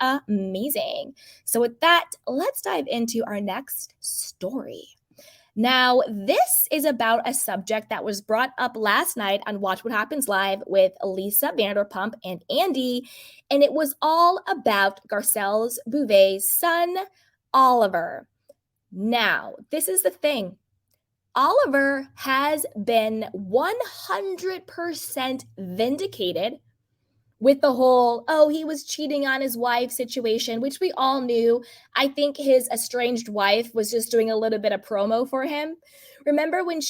amazing. So with that, let's dive into our next story. Now, this is about a subject that was brought up last night on Watch What Happens Live with Lisa Vanderpump and Andy, and it was all about Garcelle's Beauvais' son, Oliver. Now, this is the thing. Oliver has been 100% vindicated with the whole, oh, he was cheating on his wife situation, which we all knew. I think his estranged wife was just doing a little bit of promo for him. Remember when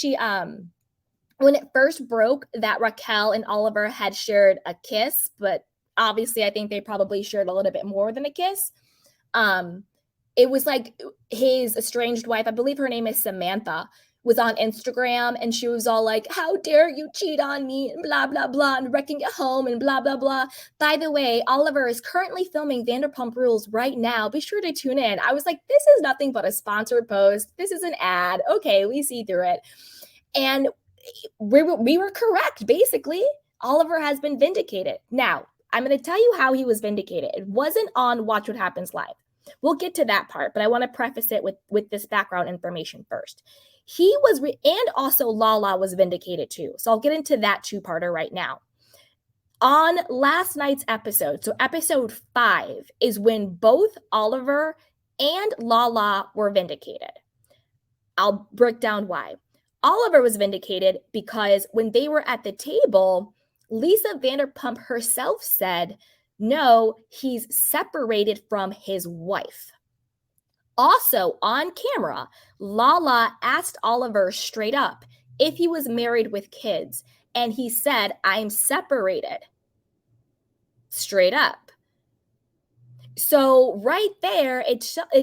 when it first broke that Raquel and Oliver had shared a kiss, but obviously I think they probably shared a little bit more than a kiss. It was like his estranged wife, I believe her name is Samantha, was on Instagram and she was all like, how dare you cheat on me and blah, blah, blah, and wrecking it home and blah, blah, blah. By the way, Oliver is currently filming Vanderpump Rules right now. Be sure to tune in. I was like, this is nothing but a sponsored post. This is an ad. Okay, we see through it. And we were correct, basically. Oliver has been vindicated. Now, I'm going to tell you how he was vindicated. It wasn't on Watch What Happens Live. We'll get to that part, but I want to preface it with this background information first. He was, and also Lala was vindicated too. So I'll get into that two-parter right now. On last night's episode, so episode 5 is when both Oliver and Lala were vindicated. I'll break down why. Oliver was vindicated because when they were at the table, Lisa Vanderpump herself said, no, he's separated from his wife. Also, on camera, Lala asked Oliver straight up if he was married with kids, and he said, I'm separated. Straight up. So right there, it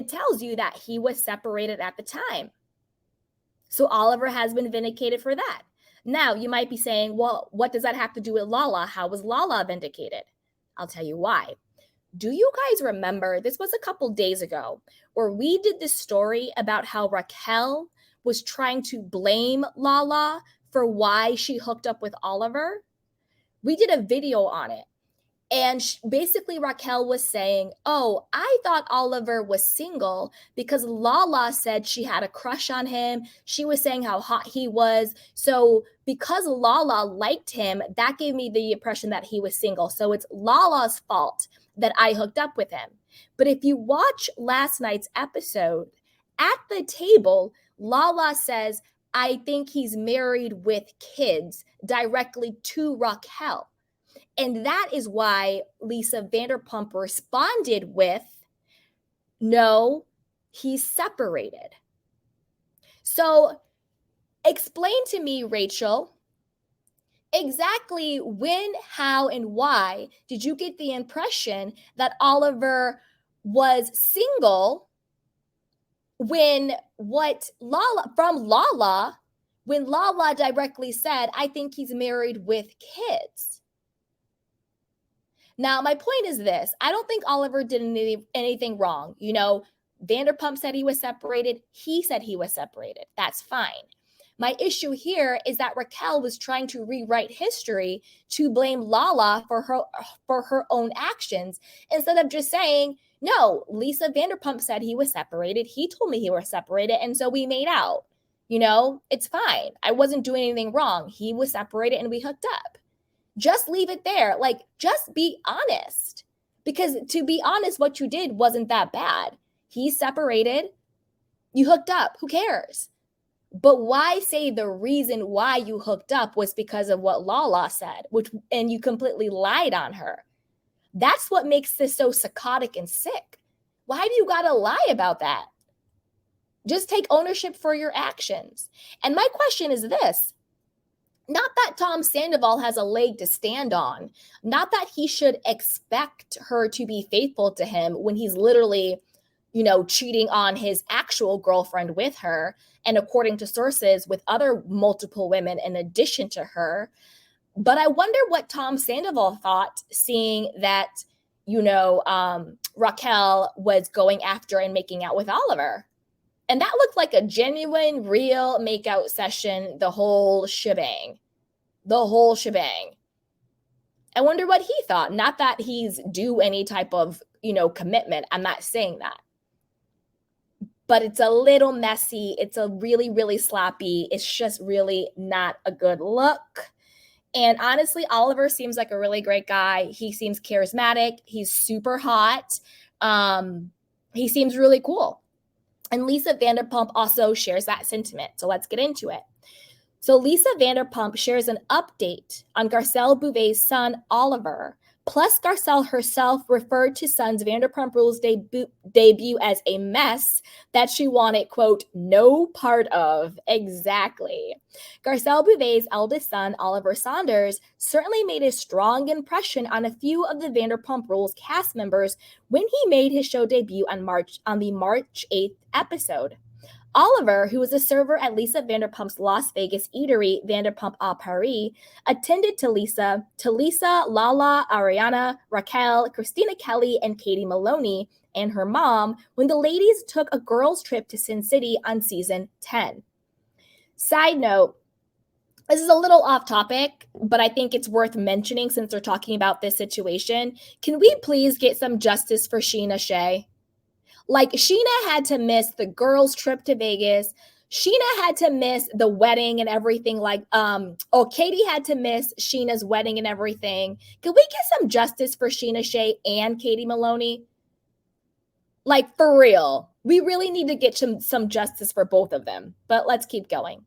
tells you that he was separated at the time. So Oliver has been vindicated for that. Now, you might be saying, well, what does that have to do with Lala? How was Lala vindicated? I'll tell you why. Do you guys remember, this was a couple days ago, where we did this story about how Raquel was trying to blame Lala for why she hooked up with Oliver? We did a video on it. And basically Raquel was saying, oh, I thought Oliver was single because Lala said she had a crush on him. She was saying how hot he was. So because Lala liked him, that gave me the impression that he was single. So it's Lala's fault that I hooked up with him. But if you watch last night's episode, at the table, Lala says, I think he's married with kids, directly to Raquel. And that is why Lisa Vanderpump responded with, no, he's separated. So explain to me, Rachel, exactly when, how, and why did you get the impression that Oliver was single when when Lala directly said, I think he's married with kids? Now, my point is this. I don't think Oliver did anything wrong. You know, Vanderpump said he was separated. He said he was separated. That's fine. My issue here is that Raquel was trying to rewrite history to blame Lala for her own actions instead of just saying, no, Lisa Vanderpump said he was separated. He told me he was separated, and so we made out. You know, it's fine. I wasn't doing anything wrong. He was separated and we hooked up. Just leave it there. Like, just be honest. Because to be honest, what you did wasn't that bad. He's separated. You hooked up. Who cares? But why say the reason why you hooked up was because of what Lala said, and you completely lied on her? That's what makes this so psychotic and sick. Why do you gotta lie about that? Just take ownership for your actions. And my question is this. Not that Tom Sandoval has a leg to stand on. Not that he should expect her to be faithful to him when he's literally, cheating on his actual girlfriend with her. And according to sources, with other multiple women in addition to her. But I wonder what Tom Sandoval thought, seeing that, Raquel was going after and making out with Oliver. And that looked like a genuine, real makeout session, the whole shebang. I wonder what he thought. Not that he's due any type of commitment. I'm not saying that. But it's a little messy. It's a really, really sloppy. It's just really not a good look. And honestly, Oliver seems like a really great guy. He seems charismatic. He's super hot. He seems really cool. And Lisa Vanderpump also shares that sentiment. So let's get into it. So Lisa Vanderpump shares an update on Garcelle Beauvais' son, Oliver. Plus, Garcelle herself referred to son's Vanderpump Rules debut as a mess that she wanted, quote, no part of. Exactly. Garcelle Beauvais' eldest son, Oliver Saunders, certainly made a strong impression on a few of the Vanderpump Rules cast members when he made his show debut on the March 8th episode. Oliver, who was a server at Lisa Vanderpump's Las Vegas eatery, Vanderpump à Paris, attended to Lisa, Lala, Ariana, Raquel, Christina Kelly, and Katie Maloney, and her mom when the ladies took a girls' trip to Sin City on season 10. Side note, this is a little off topic, but I think it's worth mentioning since we're talking about this situation. Can we please get some justice for Scheana Shay? Like, Scheana had to miss the girls' trip to Vegas. Scheana had to miss the wedding and everything. Katie had to miss Sheena's wedding and everything. Can we get some justice for Scheana Shay and Katie Maloney? Like, for real. We really need to get some justice for both of them. But let's keep going.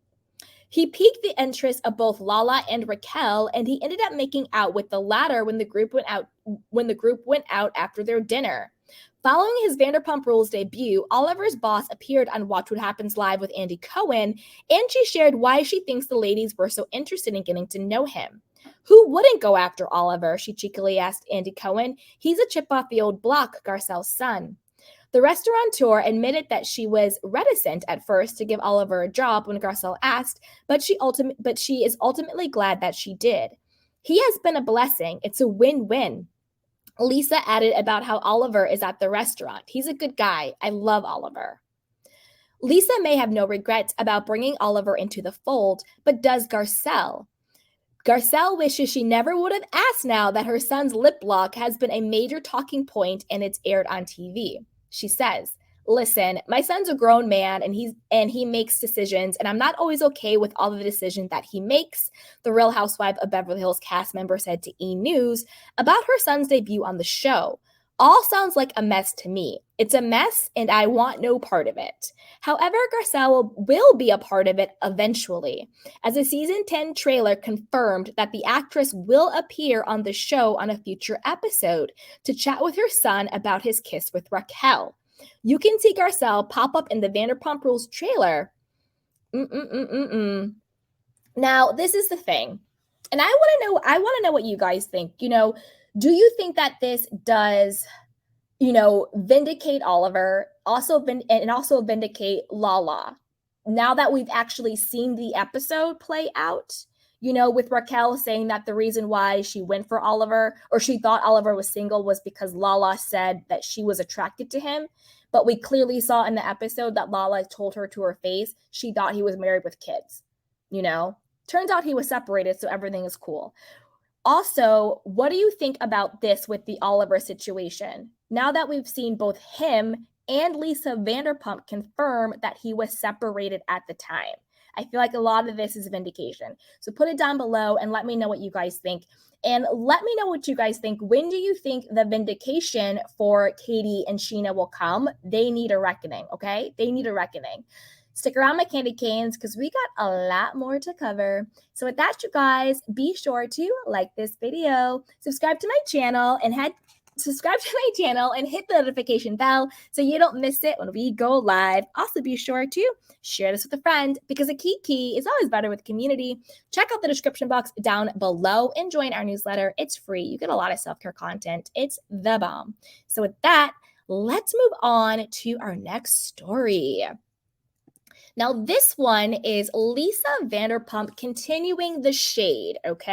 He piqued the interest of both Lala and Raquel, and he ended up making out with the latter when the group went out after their dinner. Following his Vanderpump Rules debut, Oliver's boss appeared on Watch What Happens Live with Andy Cohen, and she shared why she thinks the ladies were so interested in getting to know him. Who wouldn't go after Oliver? She cheekily asked Andy Cohen. He's a chip off the old block, Garcelle's son. The restaurateur admitted that she was reticent at first to give Oliver a job when Garcelle asked, but she is ultimately glad that she did. He has been a blessing. It's a win-win. Lisa added about how Oliver is at the restaurant. He's a good guy. I love Oliver. Lisa may have no regrets about bringing Oliver into the fold, but does Garcelle? Garcelle wishes she never would have asked now that her son's lip lock has been a major talking point and it's aired on TV. She says, listen, my son's a grown man and he makes decisions, and I'm not always okay with all the decisions that he makes, the Real Housewife of Beverly Hills cast member said to E! News about her son's debut on the show. All sounds like a mess to me. It's a mess and I want no part of it. However, Garcelle will be a part of it eventually, as a season 10 trailer confirmed that the actress will appear on the show on a future episode to chat with her son about his kiss with Raquel. You can see Garcelle pop up in the Vanderpump Rules trailer. Now, this is the thing, and I want to know what you guys think. Do you think that this does, vindicate Oliver, also vindicate Lala? Now that we've actually seen the episode play out, with Raquel saying that the reason why she went for Oliver, or she thought Oliver was single, was because Lala said that she was attracted to him. But we clearly saw in the episode that Lala told her to her face she thought he was married with kids. Turns out he was separated, so everything is cool. Also, what do you think about this with the Oliver situation? Now that we've seen both him and Lisa Vanderpump confirm that he was separated at the time. I feel like a lot of this is vindication. So put it down below and let me know what you guys think. And let me know what you guys think. When do you think the vindication for Katie and Scheana will come? They need a reckoning, okay? They need a reckoning. Stick around, my candy canes, because we got a lot more to cover. So with that, you guys, be sure to like this video, subscribe to my channel, and hit the notification bell so you don't miss it when we go live. Also, be sure to share this with a friend, because a kiki is always better with community. Check out the description box down below and join our newsletter. It's free. You get a lot of self-care content. It's the bomb. So with that, let's move on to our next story. Now, this one is Lisa Vanderpump continuing the shade, okay?